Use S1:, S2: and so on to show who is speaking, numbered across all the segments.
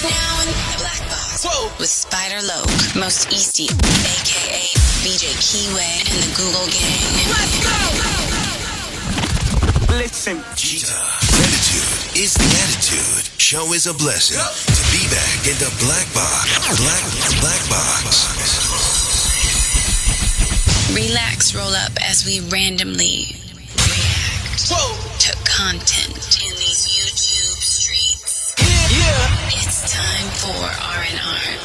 S1: now in the Black Box. Whoa. With Spider Loke, Most Easty, aka BJ Keyway, and the Google Gang. Let's go!
S2: Listen.
S3: Cheetah. Gratitude is the attitude. Show is a blessing. To be back in the Black Box. Black Box.
S1: Relax, roll up as we randomly react to content in these YouTube streets. Yeah. It's time for R&R.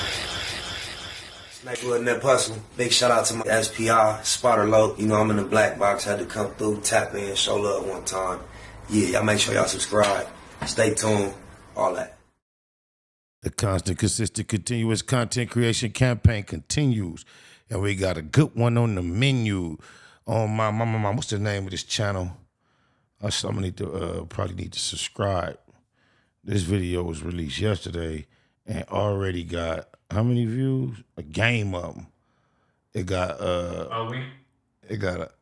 S4: Nightwood Nip Hustle. Big shout out to my SPI, Spotter Low. You know I'm in the Black Box, had to come through, tap in, show love one time. Yeah, y'all make sure y'all subscribe. Stay tuned, all that.
S5: The constant, consistent, continuous content creation campaign continues. And we got a good one on the menu. On my what's the name of this channel? I'm gonna need to probably need to subscribe. This video was released yesterday and already got how many views? A game of them. It got it got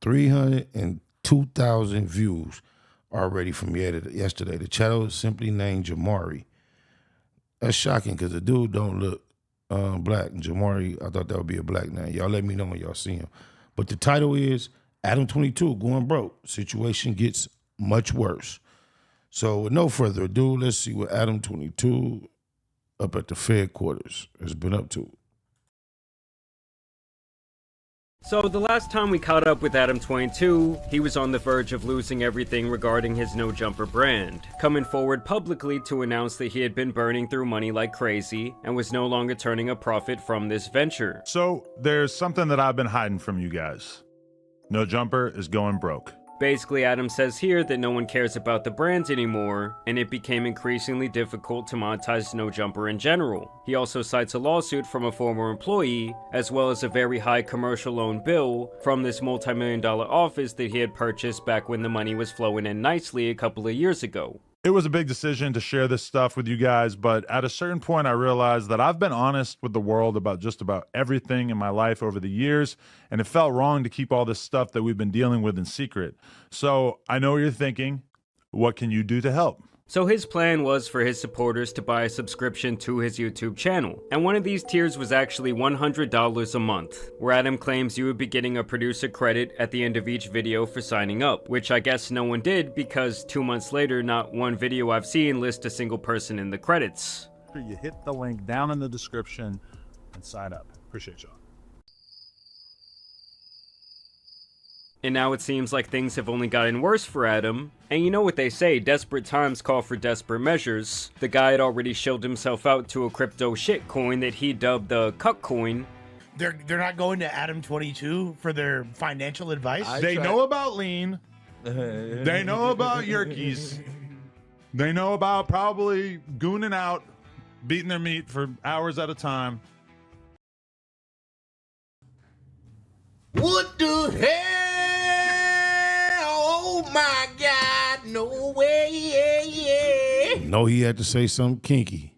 S5: 302,000 views already from yesterday. The channel is simply named Jamari. That's shocking because the dude don't look black. Jamari, I thought that would be a black name. Y'all let me know when y'all see him. But the title is Adam 22 going broke. Situation gets much worse. So with no further ado, let's see what Adam 22 up at the Fed quarters has been up to.
S6: So the last time we caught up with Adam 22, he was on the verge of losing everything regarding his No Jumper brand, coming forward publicly to announce that he had been burning through money like crazy and was no longer turning a profit from this venture.
S7: So there's something that I've been hiding from you guys. No Jumper is going broke.
S6: Basically, Adam says here that no one cares about the brand anymore, and it became increasingly difficult to monetize No Jumper in general. He also cites a lawsuit from a former employee, as well as a very high commercial loan bill from this multi-million-dollar office that he had purchased back when the money was flowing in nicely a couple of years ago.
S7: It was a big decision to share this stuff with you guys, but at a certain point I realized that I've been honest with the world about just about everything in my life over the years, and it felt wrong to keep all this stuff that we've been dealing with in secret. So I know what you're thinking. What can you do to help?
S6: So his plan was for his supporters to buy a subscription to his YouTube channel, and one of these tiers was actually $100 a month, where Adam claims you would be getting a producer credit at the end of each video for signing up, which I guess no one did because 2 months later, not one video I've seen lists a single person in the credits.
S7: You hit the link down in the description and sign up. Appreciate y'all.
S6: And now it seems like things have only gotten worse for Adam. And you know what they say, desperate times call for desperate measures. The guy had already shilled himself out to a crypto shitcoin that he dubbed the cuck coin.
S8: They're not going to Adam 22 for their financial advice?
S7: They know about lean. They know about yerkies. They know about probably gooning out, beating their meat for hours at a time.
S8: What the hell? Oh my God, no way.
S5: No, he had to say something kinky.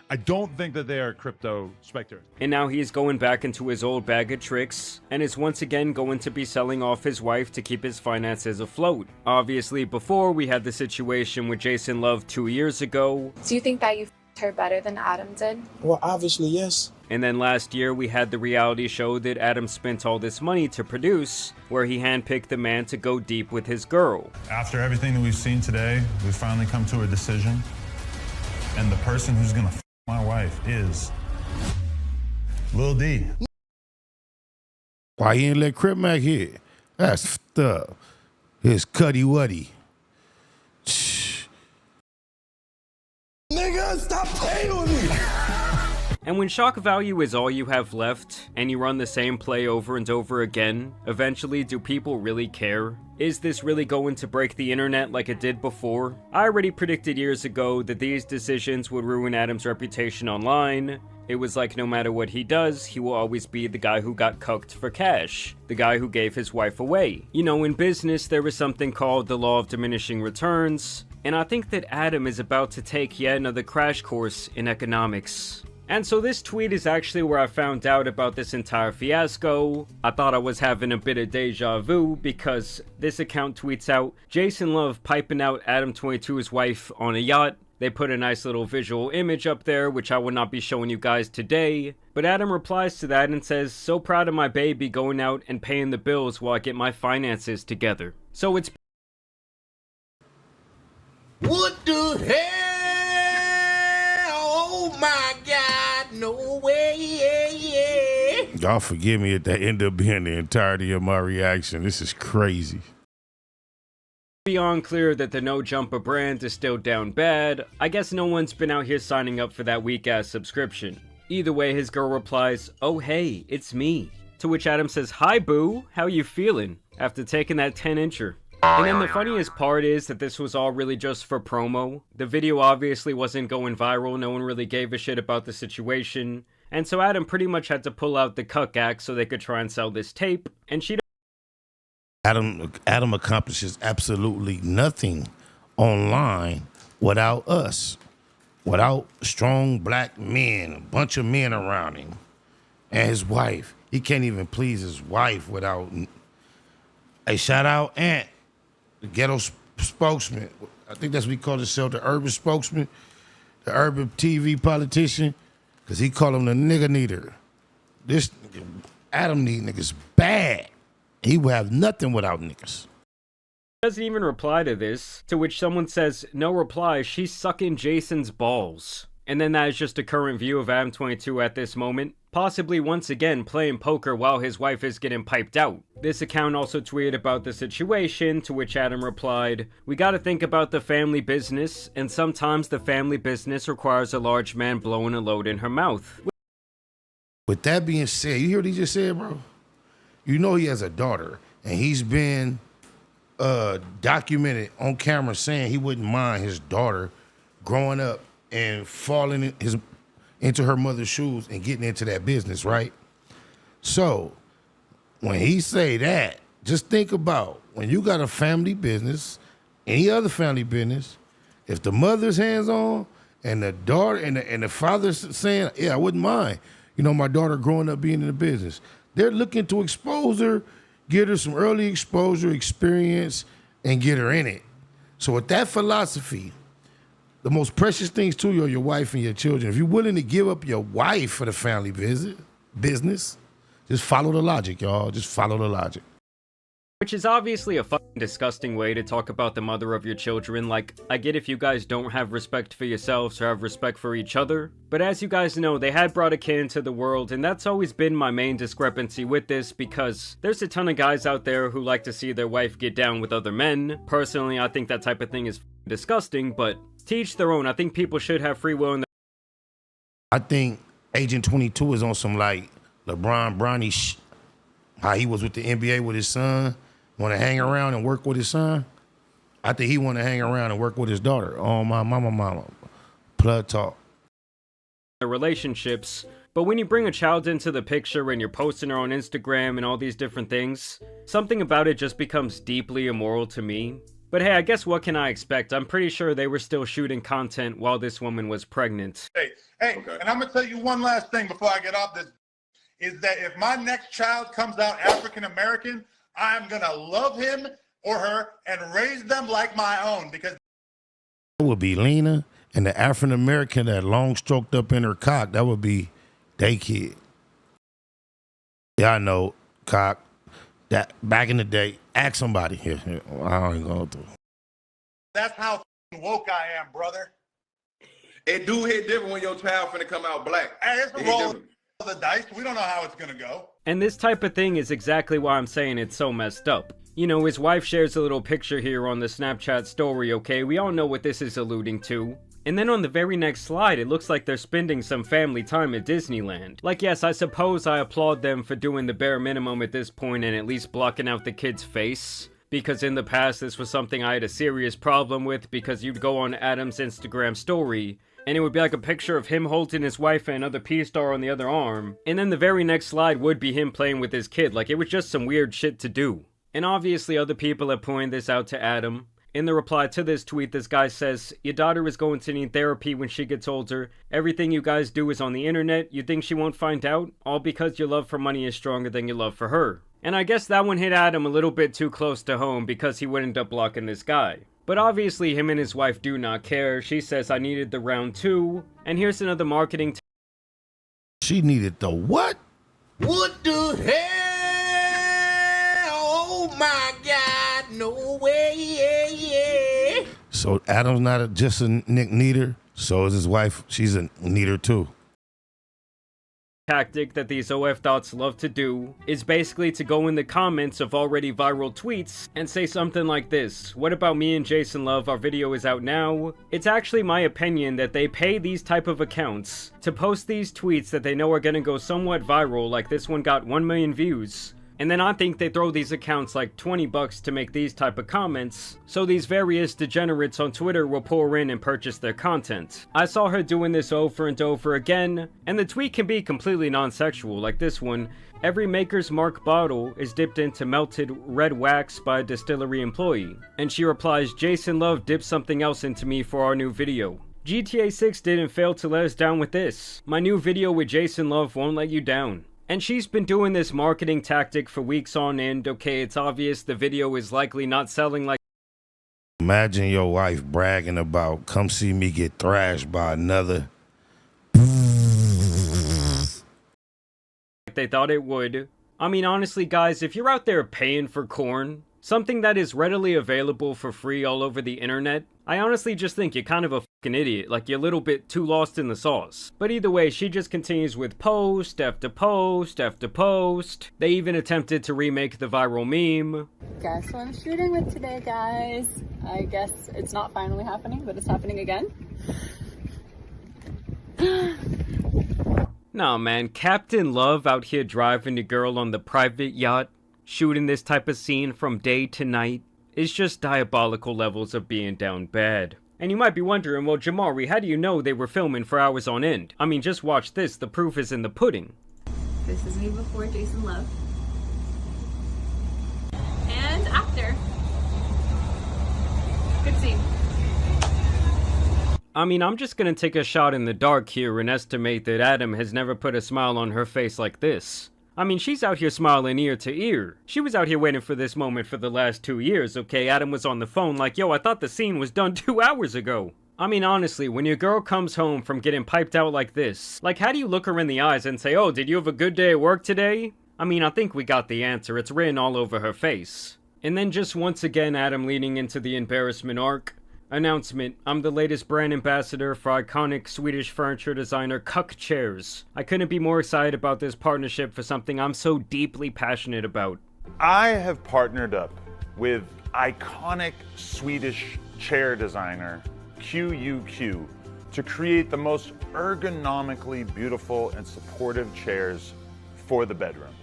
S7: I don't think that they are crypto spectators.
S6: And now he's going back into his old bag of tricks, and is once again going to be selling off his wife to keep his finances afloat. Obviously, before we had the situation with Jason Love 2 years ago.
S9: Do you think that you f***ed her better than Adam did?
S10: Well, obviously, yes.
S6: And then last year we had the reality show that Adam spent all this money to produce, where he handpicked the man to go deep with his girl.
S7: After everything that we've seen today, we've finally come to a decision. And the person who's gonna f my wife is Lil D.
S5: Why you ain't let Crip Mac hit? That's f***ed up. It's Cuddy Wuddy.
S10: Nigga, stop playing with me.
S6: And when shock value is all you have left, and you run the same play over and over again, eventually do people really care? Is this really going to break the internet like it did before? I already predicted years ago that these decisions would ruin Adam's reputation online. It was like no matter what he does, he will always be the guy who got cucked for cash. The guy who gave his wife away. You know, in business, there is something called the law of diminishing returns, and I think that Adam is about to take yet another crash course in economics. And so this tweet is actually where I found out about this entire fiasco. I thought I was having a bit of deja vu because this account tweets out Jason Love piping out Adam22's wife on a yacht. They put a nice little visual image up there, which I will not be showing you guys today. But Adam replies to that and says, so proud of my baby going out and paying the bills while I get my finances together. So it's...
S10: What the hell? Oh my God, no way.
S5: Y'all forgive me if that ended up being the entirety of my reaction. This is crazy.
S6: Beyond clear that the No Jumper brand is still down bad. I guess no one's been out here signing up for that weak-ass subscription. Either way, his girl replies, oh hey, it's me. To which Adam says, hi boo, how you feeling? After taking that 10-incher. And then the funniest part is that this was all really just for promo. The video obviously wasn't going viral, no one really gave a shit about the situation. And so Adam pretty much had to pull out the cuck act so they could try and sell this tape. And she
S5: Adam accomplishes absolutely nothing online without us. Without strong black men, a bunch of men around him. And his wife. He can't even please his wife without... Hey, shout out Ant, the ghetto spokesman. I think that's what he called himself, the urban spokesman, the urban TV politician, because he called him the nigga needer. This Adam need niggas bad. He would have nothing without niggas.
S6: Doesn't even reply to this, to which someone says, no reply, she's sucking Jason's balls. And then that is just a current view of Adam22 at this moment, possibly once again playing poker while his wife is getting piped out. This account also tweeted about the situation, to which Adam replied, we gotta think about the family business, and sometimes the family business requires a large man blowing a load in her mouth.
S5: With that being said, you hear what he just said, bro? You know he has a daughter, and he's been documented on camera saying he wouldn't mind his daughter growing up and falling into her mother's shoes and getting into that business, right? So when he say that, just think about when you got a family business, any other family business, if the mother's hands on and the daughter and the father's saying, yeah, I wouldn't mind, you know, my daughter growing up being in the business. They're looking to expose her, get her some early exposure, experience, and get her in it. So with that philosophy, the most precious things to you are your wife and your children. If you're willing to give up your wife for the family business, just follow the logic, y'all. Just follow the logic.
S6: Which is obviously a fucking disgusting way to talk about the mother of your children. Like, I get if you guys don't have respect for yourselves or have respect for each other, but as you guys know, they had brought a kid into the world, and that's always been my main discrepancy with this, because there's a ton of guys out there who like to see their wife get down with other men. Personally, I think that type of thing is disgusting, but to each their own. I think people should have free will in their...
S5: I think Agent 22 is on some, like, LeBron Bronny how he was with the NBA with his son. Want to hang around and work with his son? I think he want to hang around and work with his daughter. Oh, my mama. Plug talk.
S6: Relationships, but when you bring a child into the picture and you're posting her on Instagram and all these different things, something about it just becomes deeply immoral to me. But hey, I guess what can I expect? I'm pretty sure they were still shooting content while this woman was pregnant.
S2: Hey, okay. And I'm going to tell you one last thing before I get off this, is that if my next child comes out African-American, I'm going to love him or her and raise them like my own, because
S5: it would be Lena, and the African-American that long stroked up in her cock, that would be they kid. Yeah, I know, cock. That back in the day, ask somebody here. I ain't going through.
S2: That's how woke I am, brother.
S11: It do hit different when your child finna come out black.
S2: Hey, it's a roll of the dice. We don't know how it's gonna go.
S6: And this type of thing is exactly why I'm saying it's so messed up. You know, his wife shares a little picture here on the Snapchat story, okay? We all know what this is alluding to. And then on the very next slide, it looks like they're spending some family time at Disneyland. Like, yes, I suppose I applaud them for doing the bare minimum at this point and at least blocking out the kid's face. Because in the past, this was something I had a serious problem with, because you'd go on Adam's Instagram story, and it would be like a picture of him holding his wife and another P-star on the other arm. And then the very next slide would be him playing with his kid. Like, it was just some weird shit to do. And obviously other people have pointed this out to Adam. In the reply to this tweet, this guy says, "Your daughter is going to need therapy when she gets older. Everything you guys do is on the internet. You think she won't find out? All because your love for money is stronger than your love for her." And I guess that one hit Adam a little bit too close to home because he would end up blocking this guy. But obviously him and his wife do not care. She says, "I needed the round 2. And here's another marketing
S5: She needed the what?
S10: What the hell? Oh my God, no way.
S5: So Adam's not just a neater, so is his wife. She's a neater too.
S6: tactic that these OF thoughts love to do is basically to go in the comments of already viral tweets and say something like this: "What about me and Jason Love? Our video is out now." It's actually my opinion that they pay these type of accounts to post these tweets that they know are gonna go somewhat viral, like this one got 1 million views. And then I think they throw these accounts like $20 to make these type of comments, so these various degenerates on Twitter will pour in and purchase their content. I saw her doing this over and over again, and the tweet can be completely non-sexual, like this one: "Every Maker's Mark bottle is dipped into melted red wax by a distillery employee." And she replies, "Jason Love dipped something else into me for our new video." GTA 6 didn't fail to let us down with this. My new video with Jason Love won't let you down. And she's been doing this marketing tactic for weeks on end. Okay, it's obvious the video is likely not selling like
S5: Imagine your wife bragging about, "Come see me get thrashed by another."
S6: they thought it would. I mean, honestly, guys, if you're out there paying for corn, something that is readily available for free all over the internet, I honestly just think you're kind of a fucking idiot, like you're a little bit too lost in the sauce. But either way, she just continues with post after post after post. They even attempted to remake the viral meme.
S12: Guess what I'm shooting with today, guys? I guess it's not finally happening, but it's happening again.
S6: Nah, man, Captain Love out here driving the girl on the private yacht, shooting this type of scene from day to night. It's just diabolical levels of being down bad. And you might be wondering, well, Jamari, how do you know they were filming for hours on end? I mean, just watch this, the proof is in the pudding.
S12: This is me before Jason Love. And after. Good scene.
S6: I mean, I'm just gonna take a shot in the dark here and estimate that Adam has never put a smile on her face like this. I mean, she's out here smiling ear to ear. She was out here waiting for this moment for the last 2 years, okay? Adam was on the phone like, "Yo, I thought the scene was done 2 hours ago." I mean, honestly, when your girl comes home from getting piped out like this, like, how do you look her in the eyes and say, "Oh, did you have a good day at work today?" I mean, I think we got the answer. It's written all over her face. And then just once again, Adam leaning into the embarrassment arc. Announcement: I'm the latest brand ambassador for iconic Swedish furniture designer Cuck chairs. I couldn't be more excited about this partnership for something I'm so deeply passionate about.
S7: I have partnered up with iconic Swedish chair designer QUQ to create the most ergonomically beautiful and supportive chairs for the bedroom.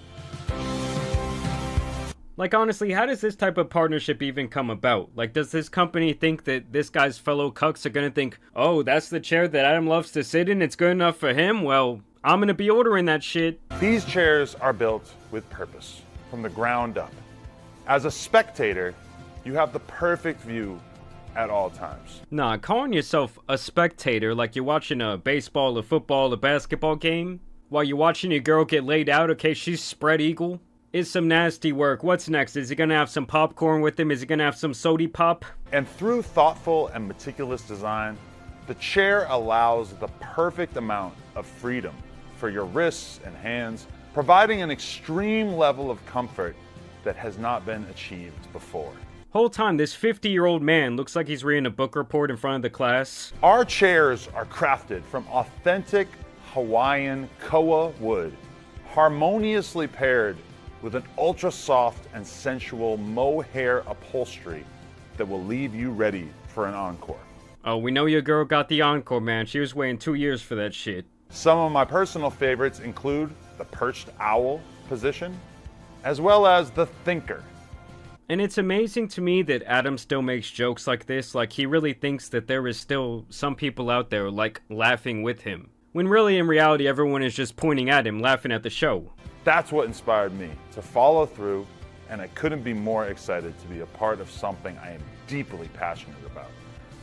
S6: Like, honestly, how does this type of partnership even come about? Like, does this company think that this guy's fellow cucks are gonna think, "Oh, that's the chair that Adam loves to sit in, it's good enough for him? Well, I'm gonna be ordering that shit."
S7: These chairs are built with purpose, from the ground up. As a spectator, you have the perfect view at all times.
S6: Nah, calling yourself a spectator like you're watching a baseball, a football, a basketball game, while you're watching your girl get laid out, okay, she's spread eagle, is some nasty work. What's next? Is he gonna have some popcorn with him? Is he gonna have some sody pop?
S7: And through thoughtful and meticulous design, the chair allows the perfect amount of freedom for your wrists and hands, providing an extreme level of comfort that has not been achieved before.
S6: Whole time, this 50-year-old man looks like he's reading a book report in front of the class.
S7: Our chairs are crafted from authentic Hawaiian koa wood, harmoniously paired with an ultra soft and sensual mohair upholstery that will leave you ready for an encore.
S6: Oh, we know your girl got the encore, man. She was waiting 2 years for that shit.
S7: Some of my personal favorites include the perched owl position, as well as the thinker.
S6: And it's amazing to me that Adam still makes jokes like this, like he really thinks that there is still some people out there, like, laughing with him. When really, in reality, everyone is just pointing at him, laughing at the show.
S7: That's what inspired me to follow through and I couldn't be more excited to be a part of something I am deeply passionate about.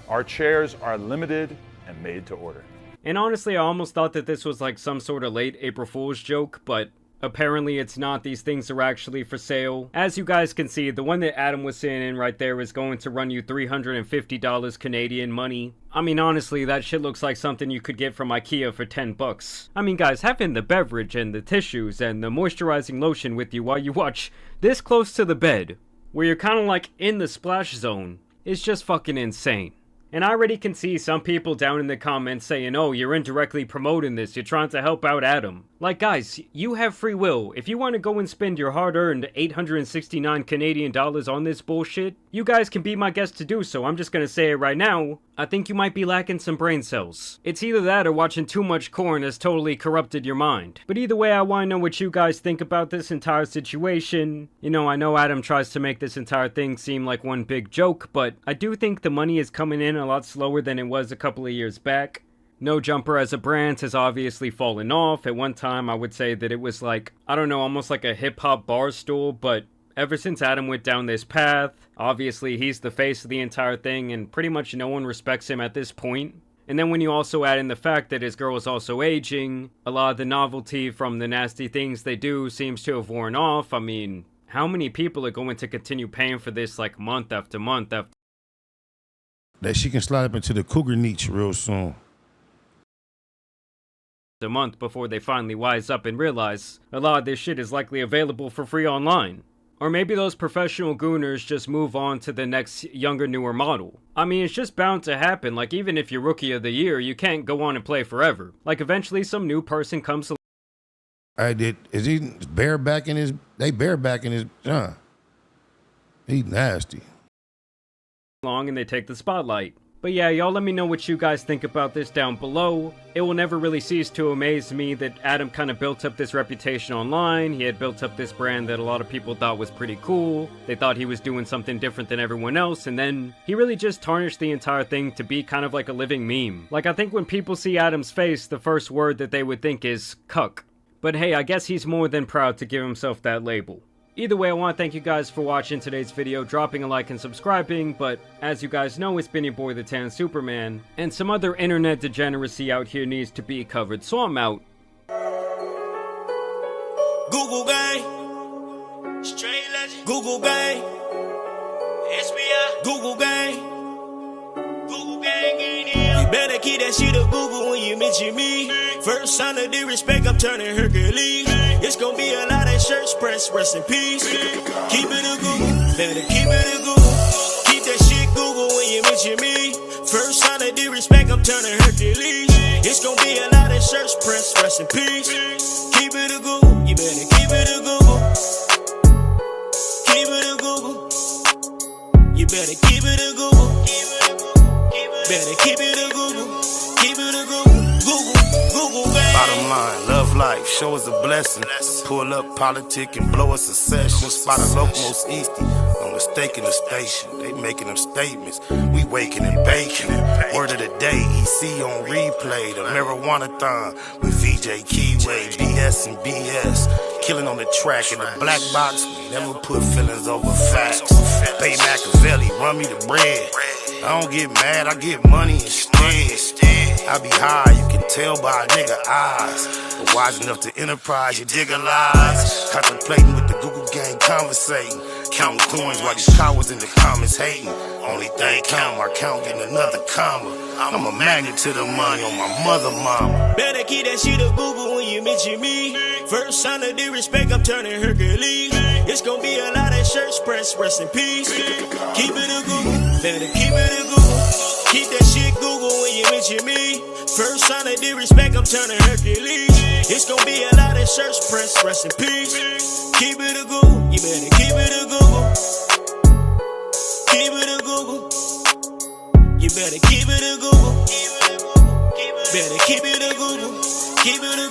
S7: Our chairs are limited and made to order.
S6: And honestly, I almost thought that this was like some sort of late April Fool's joke, but apparently it's not. These things are actually for sale. As you guys can see, the one that Adam was sitting in right there is going to run you $350 Canadian money. I mean, honestly, that shit looks like something you could get from IKEA for 10 bucks. I mean, guys, having the beverage and the tissues and the moisturizing lotion with you while you watch this close to the bed, where you're kind of like in the splash zone, is just fucking insane. And I already can see some people down in the comments saying, oh, you're indirectly promoting this, you're trying to help out Adam. Like, guys, you have free will. If you want to go and spend your hard-earned 869 Canadian dollars on this bullshit, you guys can be my guest to do so. I'm just gonna say it right now. I think you might be lacking some brain cells. It's either that or watching too much corn has totally corrupted your mind. But either way, I want to know what you guys think about this entire situation. You know, I know Adam tries to make this entire thing seem like one big joke, but I do think the money is coming in a lot slower than it was a couple of years back. No Jumper as a brand has obviously fallen off. At one time, I would say that it was like, I don't know, almost like a hip-hop bar stool, but ever since Adam went down this path, obviously he's the face of the entire thing, and pretty much no one respects him at this point. And then when you also add in the fact that his girl is also aging, a lot of the novelty from the nasty things they do seems to have worn off. I mean, how many people are going to continue paying for this like month after month after...
S5: That she can slide up into the cougar niche real soon.
S6: A month before they finally wise up and realize a lot of this shit is likely available for free online. Or maybe those professional gooners just move on to the next younger, newer model. I mean, it's just bound to happen. Like, even if you're Rookie of the Year, you can't go on and play forever. Like, eventually some new person comes
S5: is he barebacking his, they barebacking his, he nasty.
S6: along and they take the spotlight. But yeah, y'all let me know what you guys think about this down below. It will never really cease to amaze me that Adam kind of built up this reputation online. He had built up this brand that a lot of people thought was pretty cool. They thought he was doing something different than everyone else, and then he really just tarnished the entire thing to be kind of like a living meme. Like, I think when people see Adam's face, the first word that they would think is cuck. But hey, I guess he's more than proud to give himself that label. Either way, I want to thank you guys for watching today's video, dropping a like and subscribing, but as you guys know, it's been your boy the Tan Superman, and some other internet degeneracy out here needs to be covered, so I'm out.
S13: Google gang, straight legend. Google gang, SBI. Google gang, Google gang in here. You better keep that shit up Google when you mention me. First sign of disrespect, I'm turning Hercules. It's gonna be a lot of shirts press, rest in peace. Keep it a Google, better keep it a Google. Keep that shit Google when you mention me. First sign of disrespect, I'm turning Hercules. It's gonna be a lot of shirts press, rest in peace. Keep it a Google, you better keep it a Google. Keep it a Google. You better keep it a Google. Better keep it a Google. Keep it a Google. Google, baby.
S3: Bottom line, love life, show us a blessing. Pull up politic and blow us a session. Spot a locomost easty, no mistake in the station. They making them statements, we waking and baking. Word of the day, EC on replay. The marijuana-thon with VJ Keyway, BS and BS. Killing on the track in the black box, we never put feelings over facts. Pay Machiavelli, run me the bread. I don't get mad, I get money instead. I be high, you can tell by a nigga eyes. But wise enough to enterprise, you dig a lies. Contemplating with the Google gang, conversating. Counting coins while these cowards in the comments hating. Only thing count, my count getting another comma. I'm a magnet to the money on my mother mama.
S13: Better keep that shit up Google when you mention me. First sign of disrespect, I'm turning Hercules. It's gonna be a lot of shirts press, rest in peace. Keep it a Google, better keep it a Google. Keep that shit Google when you mention me. First sign of disrespect, I'm turning Hercules. It's gonna be a lot of shirts press, rest in peace. Keep it a Google, you better keep it a Google. Keep it a Google. You better keep it a Google. Better keep it a Google. Keep it a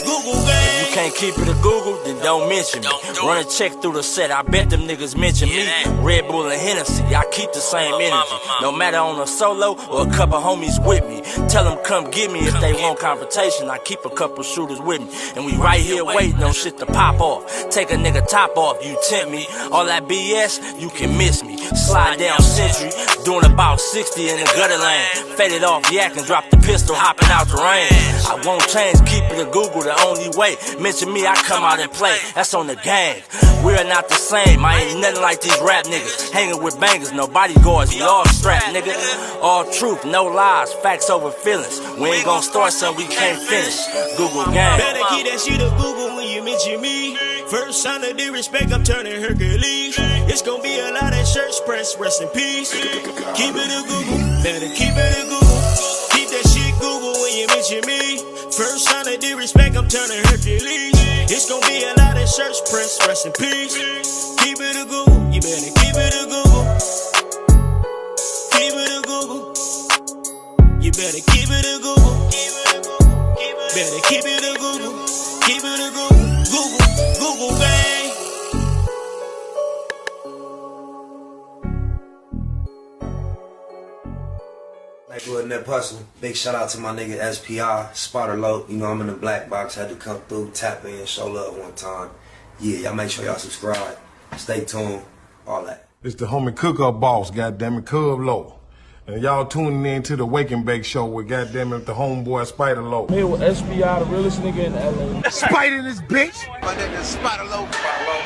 S13: Google gang.
S14: If you can't keep it a Google, then don't mention me. Run a check through the set, I bet them niggas mention me. Red Bull and Hennessy, I keep the same energy. No matter on a solo or a couple homies with me. Tell them come get me if they want confrontation. I keep a couple shooters with me. And we right here waiting on shit to pop off. Take a nigga top off, you tempt me. All that BS, you can miss me. Slide down Century, doing about 60 in the gutter lane. Faded off yak and drop the pistol, hopping out the rain. I won't change, keep it a Google the only way. Mention me, I come out and play. That's on the gang. We are not the same. I ain't nothing like these rap niggas. Hanging with bangers, no bodyguards. We all strapped, nigga. All truth, no lies, facts over feelings. We ain't gon' start something we can't finish. Google gang.
S13: Better keep that shit a Google when you mention me. First sign of disrespect, I'm turning Hercules. It's gonna be a lot of shirts press, rest in peace. Keep it a Google. Better keep it a Google. Keep that shit Google when you mention me. First sign of disrespect, I'm turning Hercules. It's gonna be a lot of shirts press, rest in peace. Keep it a Google. You better keep it a Google. Keep it a Google. You better keep it a Google. Better keep it a Google. Keep it a Google. Google gang.
S4: Neighborhood Net Hustle. Big shout out to my nigga SPI, Spotter Low. You know I'm in the black box, had to come through, tap in, show love one time. Yeah, y'all make sure y'all subscribe. Stay tuned, all that.
S3: It's the homie cook-up boss, goddammit, Cub Low. And y'all tuning in to the Wake and Bake Show with goddammit the homeboy Spider Low.
S15: Here with SPI, the realest nigga in LA.
S3: Spider this bitch!
S10: My nigga Spider Low.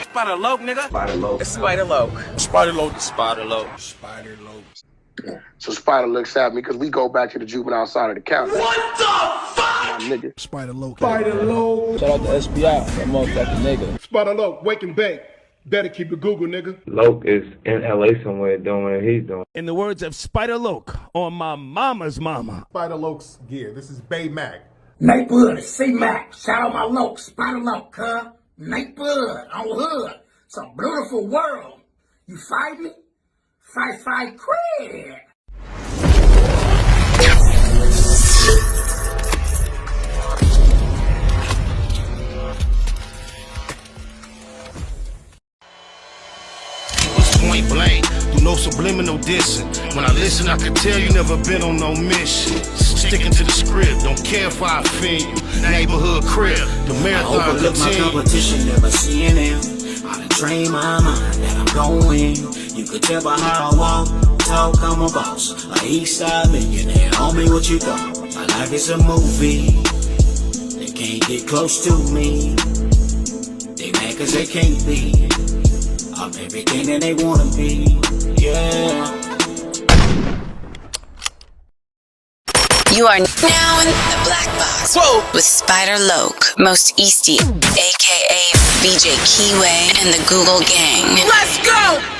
S15: Spider Low, nigga.
S4: Spider Low.
S15: It's Spider Low.
S3: Spider Low.
S15: Spider Low.
S3: Spider Low.
S16: So Spider looks at me because we go back to the juvenile side of the county.
S10: What the fuck?
S16: My nigga.
S3: Spider Low.
S15: Spider Low. Shout out to SPI, that motherfucking nigga.
S3: Spider Low, Wake and Bake. Better keep it Google, nigga.
S17: Loke is in LA somewhere doing what he's doing.
S18: In the words of Spider Loke on my mama's mama.
S3: Spider Loke's gear. This is Bay Mac.
S10: Nate Blood, C-Mac. Shout out my Loke, Spider Loke, huh? Nate Blood, on hood. It's a beautiful world. You fight me? Fight, craig.
S3: Point blank, through no subliminal dissing. When I listen, I can tell you never been on no mission. Sticking to the script, don't care if I offend you. Neighborhood crib, the marathon
S10: I overlook my competition, never seeing them. I done train my mind that I'm going. You could tell by how I walk, talk, I'm a boss. A east side millionaire, homie, what you thought? My life is a movie. They can't get close to me. They mad cause they can't be. I'm everything that they wanna be, yeah.
S1: You are now in the black box. Whoa. With Spider Loke, Most Easty, aka BJ Keyway, and the Google Gang.
S10: Let's go!